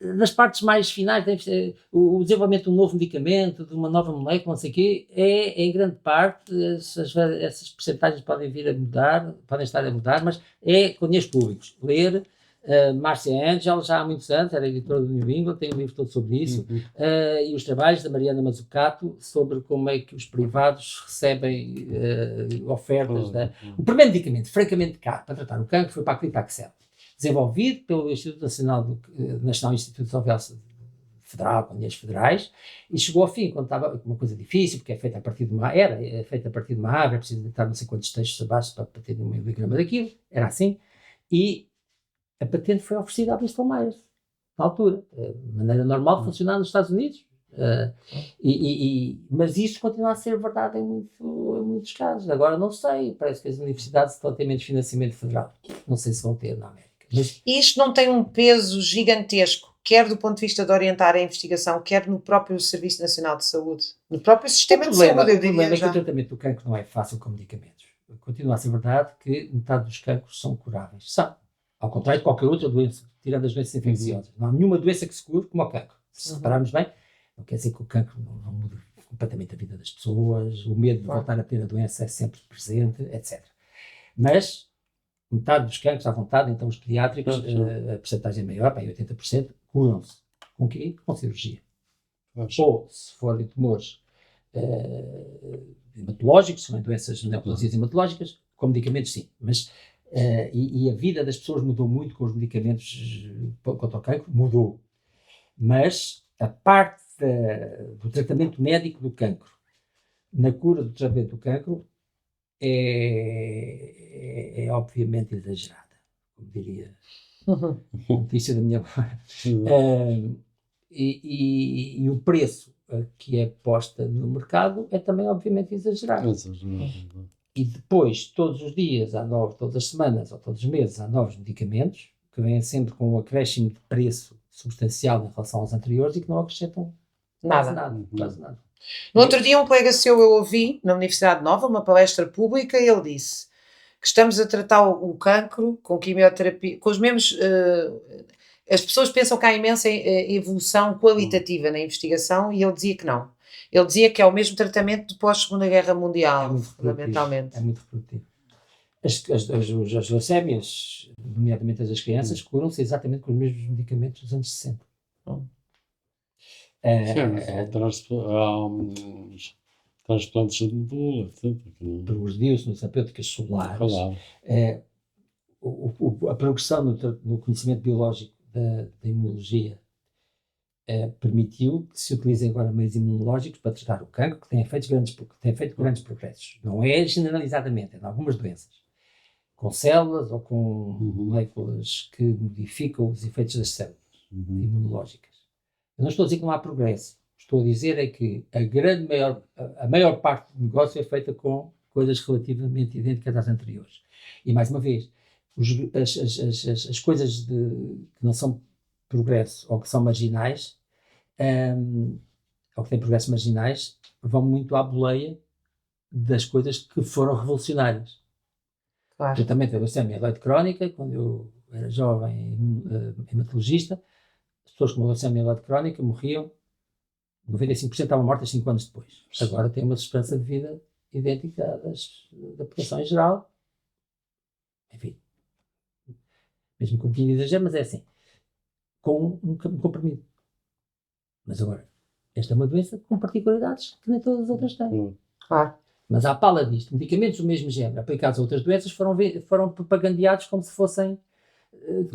nas partes mais finais, o desenvolvimento de um novo medicamento, de uma nova molécula, não sei o quê, em grande parte, essas percentagens podem vir a mudar, podem estar a mudar, mas é com dinheiros públicos. Ler Márcia Angel, já há muitos anos, era editora do New England, tem um livro todo sobre isso, e os trabalhos da Mariana Mazzucato sobre como é que os privados recebem ofertas. O primeiro medicamento, francamente caro, para tratar o cancro foi para a Clitaxel, desenvolvido pelo Instituto Nacional Instituto de Surveillance Federal, com dinheiros federais, e chegou ao fim, quando estava uma coisa difícil, porque é feita a partir de uma árvore, é preciso estar não sei quantos textos abaixo para ter um miligrama daquilo, era assim, e a patente foi oferecida à Bristol Myers, na altura, de maneira normal de funcionar nos Estados Unidos. Mas isso continua a ser verdade em muitos casos. Agora não sei, parece que as universidades estão a ter menos financiamento federal. Não sei se vão ter na América. Mas isto não tem um peso gigantesco, quer do ponto de vista de orientar a investigação, quer no próprio Serviço Nacional de Saúde, no próprio sistema de saúde. O problema é que o tratamento do cancro não é fácil com medicamentos. Continua a ser verdade que metade dos cancros são curáveis. São. Ao contrário de qualquer outra doença, tirando as doenças infecciosas. Não há nenhuma doença que se cure como o cancro. Se repararmos bem, não quer dizer que o cancro não muda completamente a vida das pessoas, o medo de voltar a ter a doença é sempre presente, etc. Mas metade dos cancros à vontade, então os pediátricos, a percentagem é maior, 80%, curam-se. Com quê? Com cirurgia. Ou, se forem tumores hematológicos, são doenças neoplasias hematológicas, com medicamentos sim, mas e a vida das pessoas mudou muito com os medicamentos contra o cancro, mudou. Mas a parte do tratamento médico do cancro, na cura do tratamento do cancro, é obviamente exagerada, como diria a notícia da minha mãe. E o preço que é posta no mercado é também obviamente exagerado. E depois, todos os dias, todas as semanas ou todos os meses, há novos medicamentos que vêm sempre com um acréscimo de preço substancial em relação aos anteriores e que não acrescentam quase nada. No outro dia, um colega seu eu ouvi, na Universidade Nova, uma palestra pública, e ele disse que estamos a tratar o cancro com quimioterapia, com os mesmos... as pessoas pensam que há imensa evolução qualitativa na investigação, e ele dizia que não. Ele dizia que é o mesmo tratamento de pós-Segunda Guerra Mundial, fundamentalmente. É muito reprodutivo. As leucémias, nomeadamente as das crianças, curam-se exatamente com os mesmos medicamentos dos anos 60. Sim, mas há uns transplantes de medula, etc. Progrediu-se nas terapêuticas solares. Claro. A progressão no conhecimento biológico da imunologia permitiu que se utilizem agora meios imunológicos para tratar o cancro, que tem feito grandes progressos. Não é generalizadamente, é em algumas doenças. Com células ou com moléculas que modificam os efeitos das células imunológicas. Eu não estou a dizer que não há progresso. Estou a dizer é que a maior parte do negócio é feita com coisas relativamente idênticas às anteriores. E, mais uma vez, as coisas que não são progresso ou que são marginais, ou que têm progressos marginais, vão muito à boleia das coisas que foram revolucionárias. Claro. Tratamento da leucemia mieloide crónica, quando eu era jovem hematologista, as pessoas com leucemia mieloide crónica morriam, 95% estavam mortas 5 anos depois. Agora tem uma esperança de vida idêntica da população em geral. Enfim, mesmo com um pouquinho de exagero, mas é assim, com um comprimido. Mas agora, esta é uma doença com particularidades que nem todas as outras têm. Claro. Mas à pala disto, medicamentos do mesmo género aplicados a outras doenças foram propagandeados como se fossem,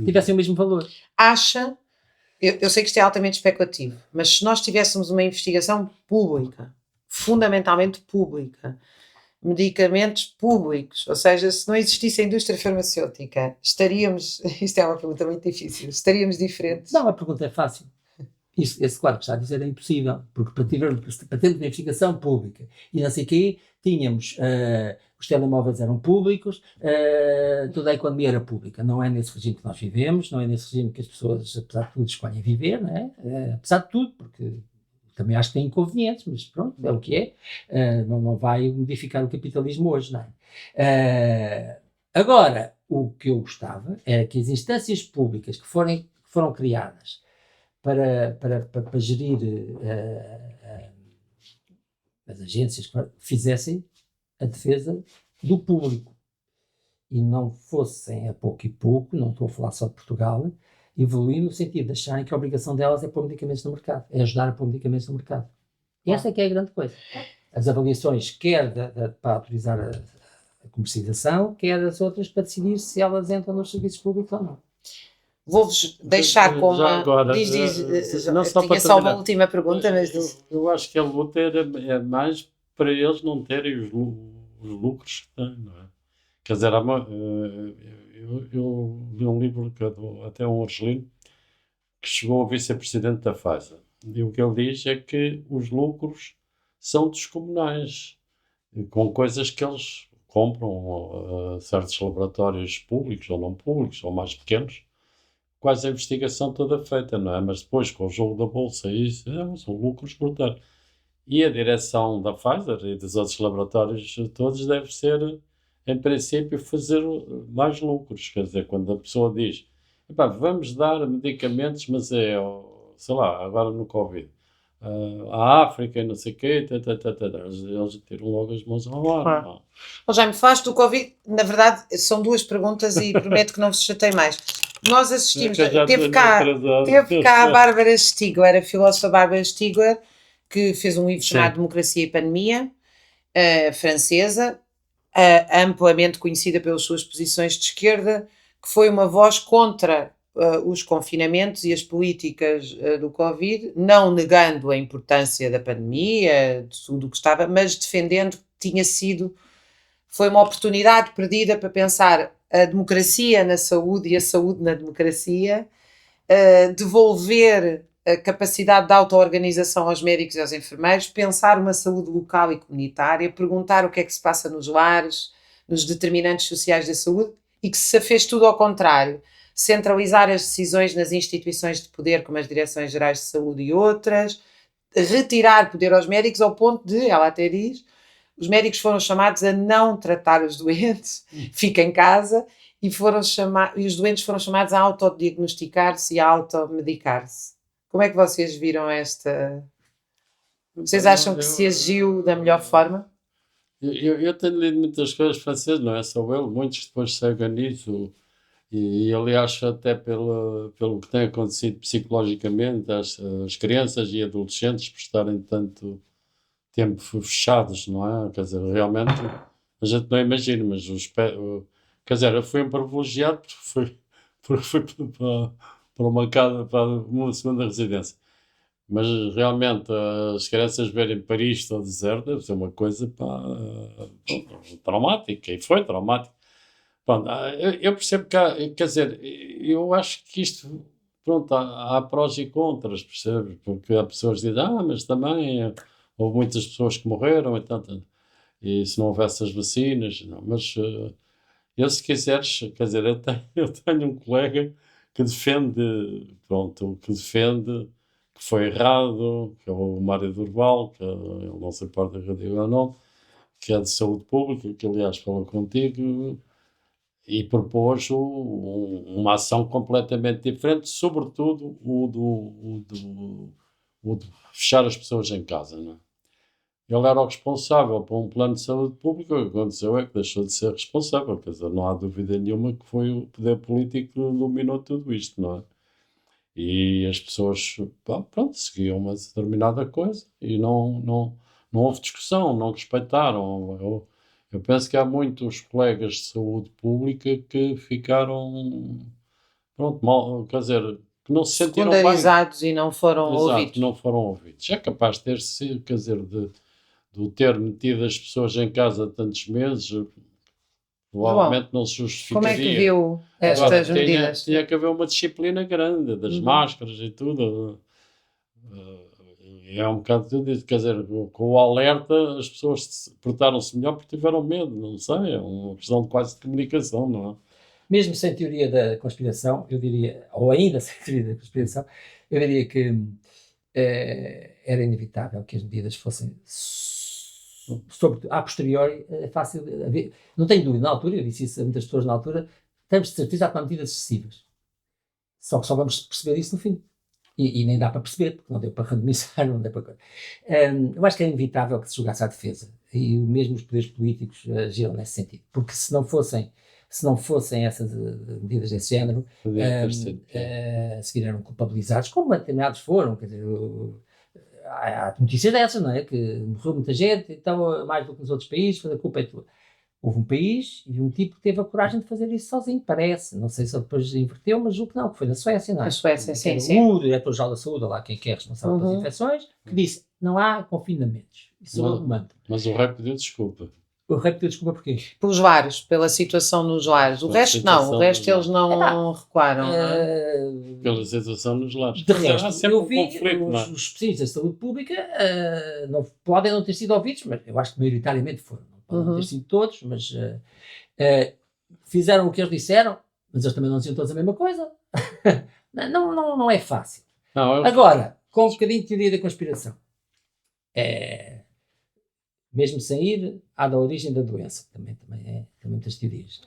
tivessem o mesmo valor. Acha, eu sei que isto é altamente especulativo, mas se nós tivéssemos uma investigação pública, fundamentalmente pública, medicamentos públicos, ou seja, se não existisse a indústria farmacêutica, estaríamos, isto é uma pergunta muito difícil, estaríamos diferentes? Não, a pergunta é fácil. Esse claro que está a dizer é impossível, porque para termos uma investigação pública e não sei o quê, tínhamos, os telemóveis eram públicos, toda a economia era pública. Não é nesse regime que nós vivemos, não é nesse regime que as pessoas, apesar de tudo, escolhem viver, não é? Apesar de tudo, porque também acho que tem inconvenientes, mas pronto, é o que é. Não vai modificar o capitalismo hoje, não é? Agora, o que eu gostava era que as instâncias públicas que foram criadas para gerir as agências que fizessem a defesa do público e não fossem a pouco e pouco, não estou a falar só de Portugal, evoluir no sentido de acharem que a obrigação delas é pôr medicamentos no mercado, é ajudar a pôr medicamentos no mercado. E essa é que é a grande coisa. As avaliações, quer para autorizar a comercialização, quer as outras para decidir se elas entram nos serviços públicos ou não. Vou-vos deixar com uma... Agora, não só tinha só uma última pergunta, mas... Eu acho que a luta é mais para eles não terem os lucros que têm, não é? Quer dizer, eu li um livro até um argelino que chegou a vice-presidente da Pfizer. E o que ele diz é que os lucros são descomunais, com coisas que eles compram a certos laboratórios públicos ou não públicos, ou mais pequenos, quase a investigação toda feita, não é? Mas depois, com o jogo da bolsa, isso são lucros brutais. E a direção da Pfizer e dos outros laboratórios todos deve ser, em princípio, fazer mais lucros. Quer dizer, quando a pessoa diz, vamos dar medicamentos, mas sei lá, agora no Covid, a África e não sei o quê, eles tiram logo as mãos ao ar. Claro. Jaime, falaste do Covid, na verdade são 2 perguntas e prometo que não vos chatei mais. Nós assistimos, teve cá a Bárbara Stigler, a filósofa Bárbara Stigler, que fez um livro chamado Democracia e Pandemia, francesa, amplamente conhecida pelas suas posições de esquerda, que foi uma voz contra os confinamentos e as políticas do Covid, não negando a importância da pandemia, de tudo o que estava, mas defendendo que foi uma oportunidade perdida para pensar a democracia na saúde e a saúde na democracia, devolver a capacidade de auto-organização aos médicos e aos enfermeiros, pensar uma saúde local e comunitária, perguntar o que é que se passa nos lares, nos determinantes sociais da saúde, e que se fez tudo ao contrário. Centralizar as decisões nas instituições de poder, como as direções gerais de saúde e outras, retirar poder aos médicos ao ponto de, ela até diz, os médicos foram chamados a não tratar os doentes, fica em casa, e os doentes foram chamados a autodiagnosticar-se e a automedicar-se. Como é que vocês viram esta... Vocês acham que se agiu da melhor forma? Eu tenho lido muitas coisas francesas, não é só eu, muitos depois seguem nisso. E aliás, até pelo que tem acontecido psicologicamente, as crianças e adolescentes por estarem tanto tempo fechados, não é? Quer dizer, realmente a gente não imagina, mas quer dizer, eu fui um privilegiado porque fui para uma casa, para uma segunda residência. Mas realmente as crianças verem Paris tão deserto deve ser uma coisa traumática, e foi traumática. Pronto, eu percebo que quer dizer, eu acho que isto, pronto, há prós e contras, percebes? Porque há pessoas que dizem, mas também houve muitas pessoas que morreram e se não houvesse as vacinas, não, mas eu se quiseres, quer dizer, eu tenho um colega que defende, pronto, que foi errado, que é o Mário Durval, que ele não se importa que eu diga o nome, que é de saúde pública, que aliás falou contigo, e propôs uma ação completamente diferente, sobretudo o de fechar as pessoas em casa, não é? Ele era o responsável por um plano de saúde pública, o que aconteceu é que deixou de ser responsável, quer dizer, não há dúvida nenhuma que foi o poder político que iluminou tudo isto, não é? E as pessoas, pronto, seguiam uma determinada coisa e não houve discussão, não respeitaram. Eu penso que há muitos colegas de saúde pública que ficaram, pronto, mal, quer dizer, que não se sentiram bem. Secundarizados e não foram Exato, ouvidos. não foram ouvidos. É capaz de ter sido, quer dizer, de ter metido as pessoas em casa tantos meses, provavelmente não se Como é que justificaria. viu estas medidas? Tinha que haver uma disciplina grande das máscaras e tudo. É um bocado tudo isso. Quer dizer, com o alerta as pessoas portaram-se melhor porque tiveram medo, não sei. É uma questão de quase de comunicação, não é? Mesmo sem teoria da conspiração, eu diria, ou ainda sem teoria da conspiração, eu diria que era inevitável que as medidas fossem, a posteriori, fácil de haver. Não tenho dúvida, na altura, eu disse isso a muitas pessoas na altura, temos de certeza a tomar medidas excessivas. Só que só vamos perceber isso no fim. E nem dá para perceber, porque não deu para randomizar, não deu para... eu acho que é inevitável que se jogasse à defesa. E mesmo os poderes políticos agiram nesse sentido. Porque se não fossem essas medidas desse género, se viraram culpabilizados, como determinados foram, quer dizer, há notícias dessas, não é? Que morreu muita gente, então mais do que nos outros países, a culpa é tua. Houve um país e um tipo que teve a coragem de fazer isso sozinho, parece. Não sei se ele depois inverteu, mas julgo que não, que foi na Suécia, não é? Na Suécia, sim. O diretor-geral da saúde, lá quem é responsável pelas infecções, que disse, não há confinamentos. Isso eu recomendo. Mas o rei pediu desculpa. O rei pediu desculpa porquê? Pelos vários, pela situação nos lares. O resto não, o resto eles não recuaram. Pela situação nos lares. De resto, há sempre eu vi conflito, os especialistas de saúde pública podem não ter sido ouvidos, mas eu acho que maioritariamente foram. Não podem não ter sido todos, mas fizeram o que eles disseram, mas eles também não diziam todos a mesma coisa. não é fácil. Agora, com um bocadinho de teoria da conspiração. Mesmo sem ir à da origem da doença, também tem muitas teorias.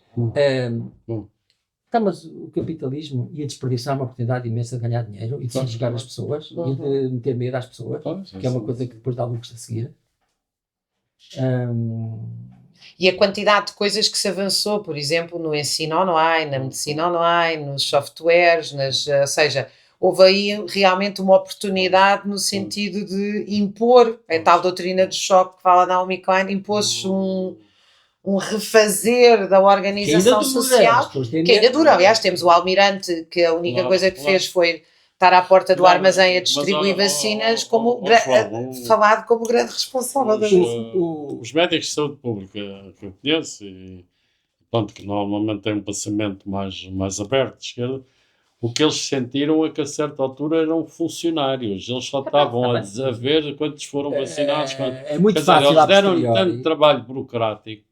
Mas o capitalismo ia desperdiçar uma oportunidade imensa de ganhar dinheiro e de subjugar as pessoas e de meter medo às pessoas, que é uma coisa que depois dá lucros a seguir. E a quantidade de coisas que se avançou, por exemplo, no ensino online, na medicina online, nos softwares, ou seja, houve aí realmente uma oportunidade no sentido de impor a tal doutrina de choque que fala Naomi Klein, impôs-se um refazer da organização social que ainda dura. Aliás, temos o Almirante, que a única coisa que fez foi estar à porta do armazém a distribuir vacinas, falado como grande responsável da vacina. Os médicos de saúde pública que eu conheço, e pronto, que normalmente têm um pensamento mais aberto de esquerda, o que eles sentiram é que a certa altura eram funcionários, eles só estavam a ver quantos foram vacinados. É muito fácil. Eles deram tanto trabalho burocrático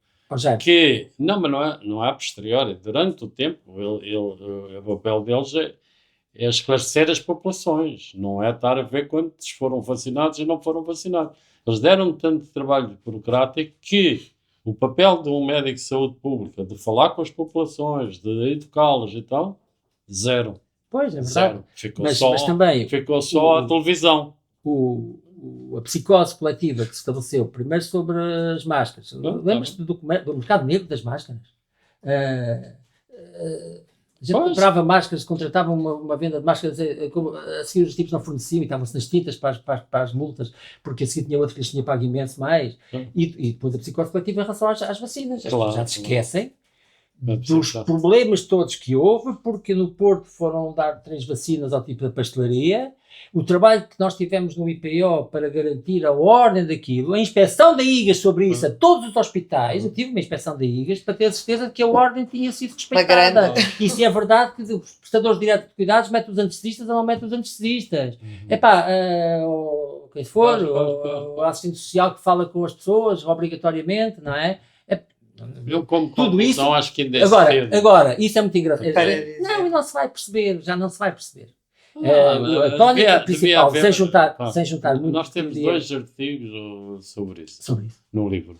que, mas não é a posteriori, durante o tempo, o papel deles é esclarecer as populações, não é estar a ver quantos foram vacinados e não foram vacinados. Eles deram tanto trabalho burocrático que o papel de um médico de saúde pública, de falar com as populações, de educá-las e tal, zero. Pois, é verdade. Zero. Ficou só a televisão. A psicose coletiva que se estabeleceu primeiro sobre as máscaras. Lembras-te do mercado negro das máscaras? A gente comprava máscaras, contratava uma venda de máscaras, a seguir os tipos não forneciam e estavam-se nas tintas para as multas, porque a seguir tinha outro que lhes tinha pago imenso mais. E depois a psicose coletiva em relação às vacinas. As pessoas já se esquecem dos problemas todos que houve, porque no Porto foram dar 3 vacinas ao tipo da pastelaria. O trabalho que nós tivemos no IPO para garantir a ordem daquilo, a inspeção da IGAS sobre isso a todos os hospitais, eu tive uma inspeção da IGAS para ter certeza de que a ordem tinha sido respeitada. E se é verdade que os prestadores de direto de cuidados metem os anestesistas ou não metem os anestesistas. Quem for, o assistente social que fala com as pessoas obrigatoriamente, não é? Eu, como tudo isso, acho que ainda é agora, isso é muito engraçado. Não, e não se vai perceber, já não se vai perceber. A tónica principal, sem juntar muito. Nós temos 2 artigos sobre isso no livro.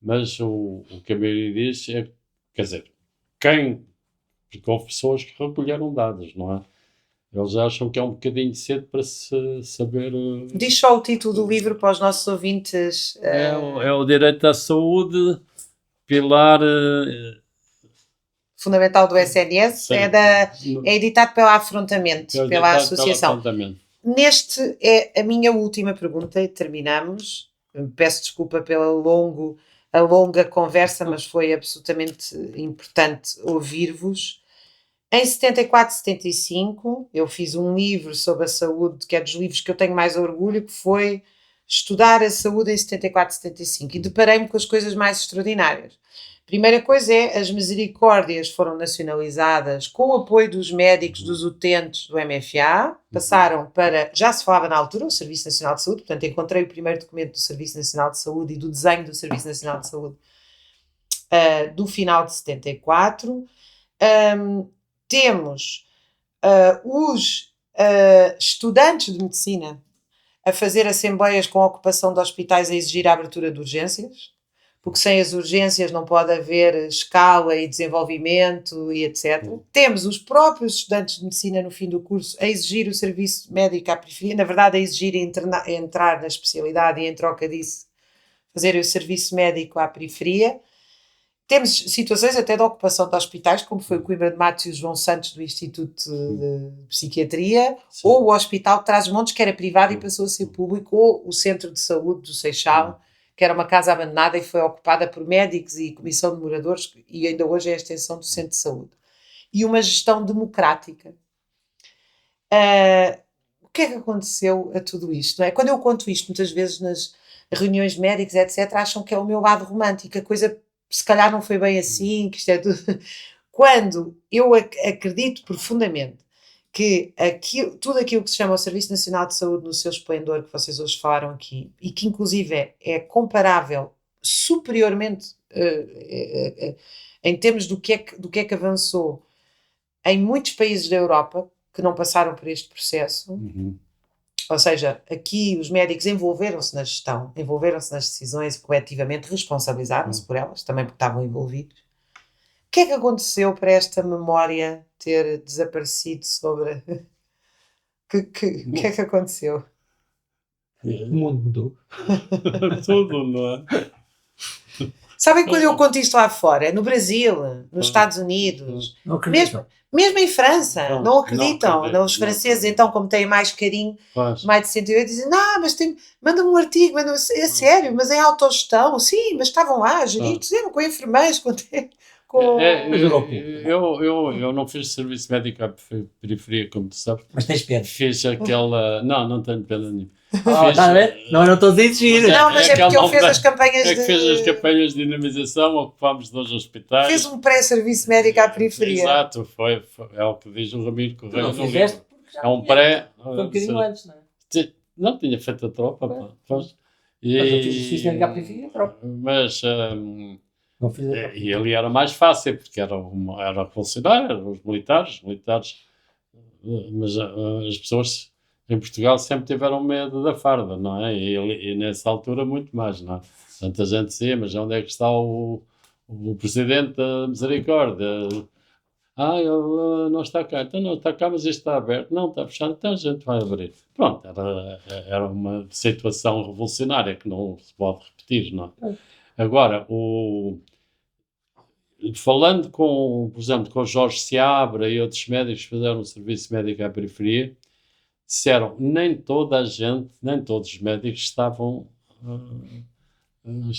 Mas o que a maioria diz é, quer dizer, porque houve pessoas que recolheram dados, não é? Eles acham que é um bocadinho cedo para se saber. Diz só o título do livro para os nossos ouvintes. É o Direito à Saúde, pilar. Fundamental do SNS, é editado pela Afrontamento, pela Associação. Neste é a minha última pergunta e terminamos. Peço desculpa pela longa conversa, mas foi absolutamente importante ouvir-vos. Em 74, 75, eu fiz um livro sobre a saúde, que é dos livros que eu tenho mais orgulho, que foi Estudar a Saúde em 74, 75, e deparei-me com as coisas mais extraordinárias. Primeira coisa é, as misericórdias foram nacionalizadas com o apoio dos médicos, dos utentes do MFA, passaram para, já se falava na altura, o Serviço Nacional de Saúde, portanto encontrei o primeiro documento do Serviço Nacional de Saúde e do desenho do Serviço Nacional de Saúde do final de 74. Temos os estudantes de medicina a fazer assembleias com a ocupação de hospitais a exigir a abertura de urgências, porque sem as urgências não pode haver escala e desenvolvimento e etc. Temos os próprios estudantes de medicina no fim do curso a exigir o serviço médico à periferia, na verdade a exigir entrar na especialidade e em troca disso fazer o serviço médico à periferia. Temos situações até de ocupação de hospitais, como foi o Coimbra de Matos e o João Santos do Instituto de Psiquiatria, ou o Hospital de Trás-os-Montes, que era privado e passou a ser público, ou o Centro de Saúde do Seixal, que era uma casa abandonada e foi ocupada por médicos e comissão de moradores, e ainda hoje é a extensão do Centro de Saúde. E uma gestão democrática. O que é que aconteceu a tudo isto? Não é? Quando eu conto isto, muitas vezes nas reuniões de médicos, etc., acham que é o meu lado romântico, a coisa se calhar não foi bem assim, que isto é tudo. Quando eu acredito profundamente que tudo aquilo que se chama o Serviço Nacional de Saúde no seu esplendor, que vocês hoje falaram aqui, e que inclusive é comparável superiormente em termos do que é que avançou em muitos países da Europa que não passaram por este processo. Ou seja, aqui os médicos envolveram-se na gestão, envolveram-se nas decisões e coletivamente responsabilizaram-se por elas, também porque estavam envolvidos. O que é que aconteceu para esta memória ter desaparecido sobre... O que é que aconteceu? O mundo mudou. Tudo, não é? Sabem quando eu conto isto lá fora? No Brasil, nos Estados Unidos, mesmo em França, não acreditam. Os franceses, então, como têm mais carinho, mais de 108, dizem, mas manda-me um artigo, é sério, mas em autogestão, sim, mas estavam lá, geridos, com enfermeiros, Eu não fiz serviço médico à periferia, como tu sabes. Mas tens pena. Fiz aquela... Não tenho pena nenhuma. Está a ver? Não estou a exigir. Mas é porque ele fez as campanhas fez as campanhas de dinamização, ocupámos 2 hospitais. Fez um pré-serviço médico à periferia. Exato, é o que diz o Ramiro Correia no livro. É um pré... Foi um bocadinho antes, não é? Não, tinha feito a tropa. Mas eu fiz serviço médico à periferia, tropa. Mas... e ali era mais fácil, porque era revolucionário, eram os militares, mas as pessoas em Portugal sempre tiveram medo da farda, não é? E nessa altura muito mais, não é? Tanta gente dizia, mas onde é que está o Presidente da Misericórdia? Ele não está cá. Então não está cá, mas isto está aberto. Não, está fechado, então a gente vai abrir. Pronto, era uma situação revolucionária que não se pode repetir, não é? Agora, falando por exemplo, com o Jorge Seabra e outros médicos que fizeram um serviço médico à periferia, disseram nem toda a gente, nem todos os médicos estavam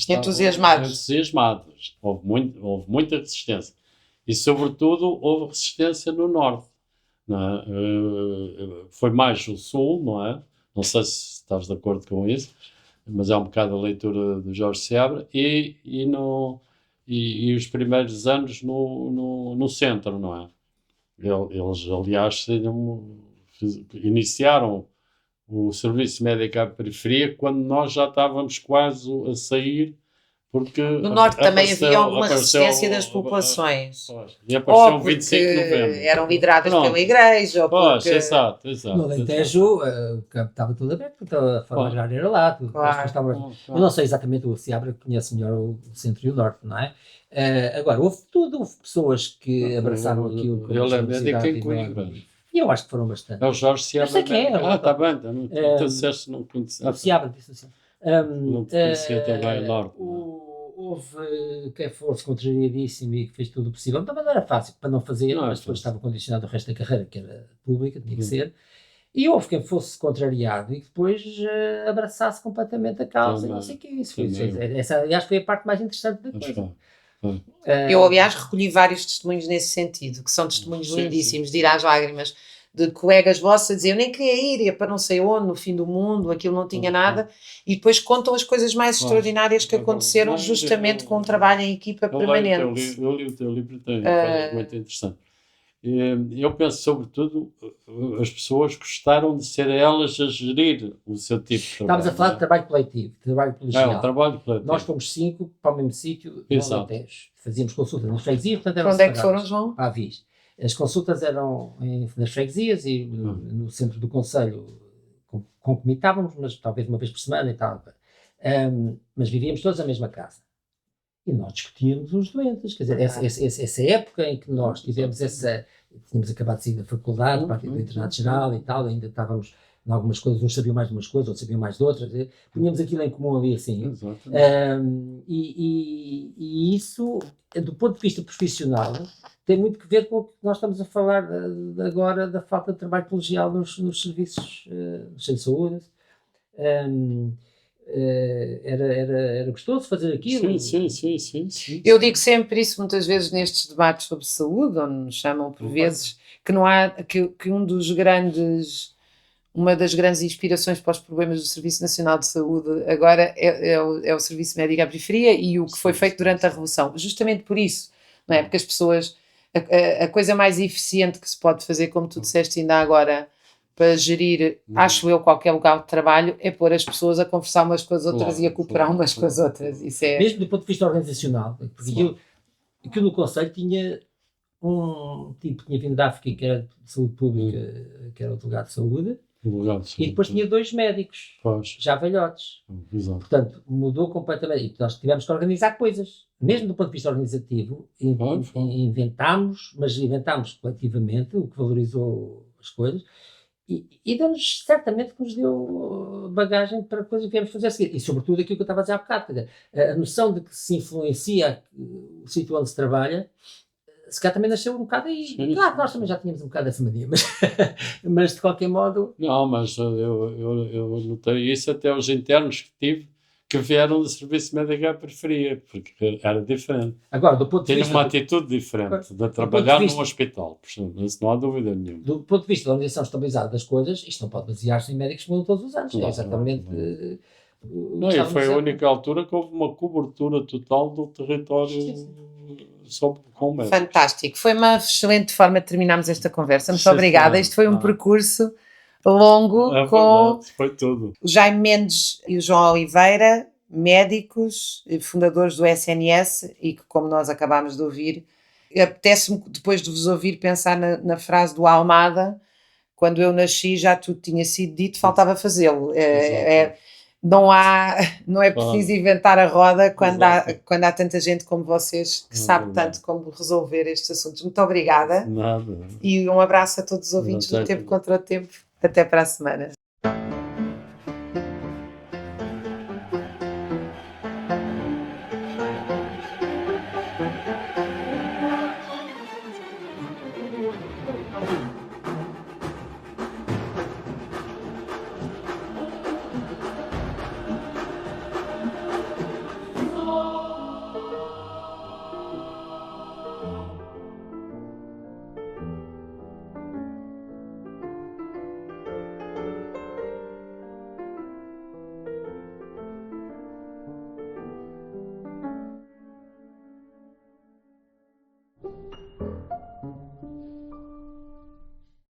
entusiasmados. Houve muita resistência. E, sobretudo, houve resistência no Norte. Não é? Foi mais o Sul, não é? Não sei se estás de acordo com isso, mas é um bocado a leitura do Jorge Seabra. E os primeiros anos no Centro, não é? Eles, aliás, iniciaram o serviço médico à periferia quando nós já estávamos quase a sair, porque No Norte também havia alguma resistência das populações. E apareceu Ou o 25 de porque novembro. eram lideradas Pronto. pela igreja, ou Pois, porque... exato. No Alentejo, o campo estava tudo aberto, porque a forma agrária era lá. Tudo, Claro. Eu não sei exatamente, o Seabra conhece melhor o Centro e o Norte, não é? Agora, houve pessoas que abraçaram aquilo. Ele é médico em Coimbra. E eu acho que foram bastante. É o Jorge Seabra. Eu sei quem é. Está bem. Tu disseste não conhecia. O Seabra disse assim. Não te conhecia também, Norte. Houve quem fosse contrariadíssimo e que fez tudo o possível. Também não era fácil para não fazer, mas depois estava condicionado o resto da carreira, que era pública, tinha que ser. E houve quem fosse contrariado e que depois abraçasse completamente a causa. Não sei o que é isso. Essa, aliás, foi a parte mais interessante da coisa. Eu, aliás, recolhi vários testemunhos nesse sentido, que são testemunhos lindíssimos, de ir às lágrimas, de colegas vossos a dizer, eu nem queria ir, ia para não sei onde, no fim do mundo, aquilo não tinha nada, e depois contam as coisas mais extraordinárias que aconteceram justamente com um trabalho em equipa permanente. Eu li o teu livro, tem coisas muito interessantes. Eu penso, sobretudo, as pessoas gostaram de ser elas a gerir o seu tipo de trabalho. Estávamos a falar de trabalho coletivo, de trabalho colegial. Trabalho coletivo. Nós fomos 5 para o mesmo sítio, no Alentejo. Fazíamos consultas nas freguesias, portanto eram Para onde é que foram, João? À Avis. As consultas eram nas freguesias e no centro do concelho concomitávamos, mas talvez uma vez por semana e tal. Mas vivíamos todos na mesma casa. E nós discutíamos os doentes, quer dizer, essa época em que nós tivemos tínhamos acabado de sair da faculdade, parte do internato geral e tal, ainda estávamos em algumas coisas, uns sabiam mais de umas coisas, outros sabiam mais de outras, punhamos aquilo em comum ali assim. E isso, do ponto de vista profissional, tem muito que ver com o que nós estamos a falar agora da falta de trabalho colegial nos serviços de saúde. Era gostoso fazer aquilo. Sim. Eu digo sempre isso muitas vezes nestes debates sobre saúde, onde nos chamam por vezes, que não há, que uma das grandes inspirações para os problemas do Serviço Nacional de Saúde agora é o Serviço Médico à Periferia e o que foi feito durante a Revolução, justamente por isso, não é? Porque as pessoas, a coisa mais eficiente que se pode fazer, como tu disseste ainda agora, para gerir, acho eu, qualquer lugar de trabalho, é pôr as pessoas a conversar umas com as outras e a cooperar umas com as outras. Isso é... Mesmo do ponto de vista organizacional, porque aquilo no Conselho tinha um tipo que tinha vindo da África, que era de saúde pública, que era o delegado de saúde, e depois tinha 2 médicos, já velhotes. Exato. Portanto, mudou completamente. E nós tivemos que organizar coisas. Mesmo do ponto de vista organizativo, inventámos coletivamente, o que valorizou as coisas, e deu-nos, certamente, que nos deu bagagem para coisas que viemos fazer a seguir. E, sobretudo, aquilo que eu estava a dizer há bocado, a noção de que se influencia o sítio onde se trabalha, se calhar também nasceu um bocado aí. Claro que nós também já tínhamos um bocado essa mania, mas de qualquer modo... Não, mas eu notei isso até os internos que tive, que vieram do Serviço Médico à Periferia, porque era diferente. Agora, do ponto de vista... Tinha uma atitude diferente de trabalhar num hospital, isso não há dúvida nenhuma. Do ponto de vista da organização estabilizada das coisas, isto não pode basear-se em médicos que mudam todos os anos. É exatamente... Não, e foi a única altura que houve uma cobertura total do território com médicos. Fantástico. Foi uma excelente forma de terminarmos esta conversa. Muito obrigada. Isto foi um percurso longo com foi tudo. O Jaime Mendes e o João Oliveira, médicos, fundadores do SNS e que, como nós acabámos de ouvir, apetece-me, depois de vos ouvir, pensar na frase do Almada: quando eu nasci já tudo tinha sido dito, faltava fazê-lo. Não é preciso inventar a roda quando há tanta gente como vocês que sabe tanto como resolver estes assuntos. Muito obrigada. Nada. E um abraço a todos os ouvintes do Tempo Contra o Tempo. Até para a semana.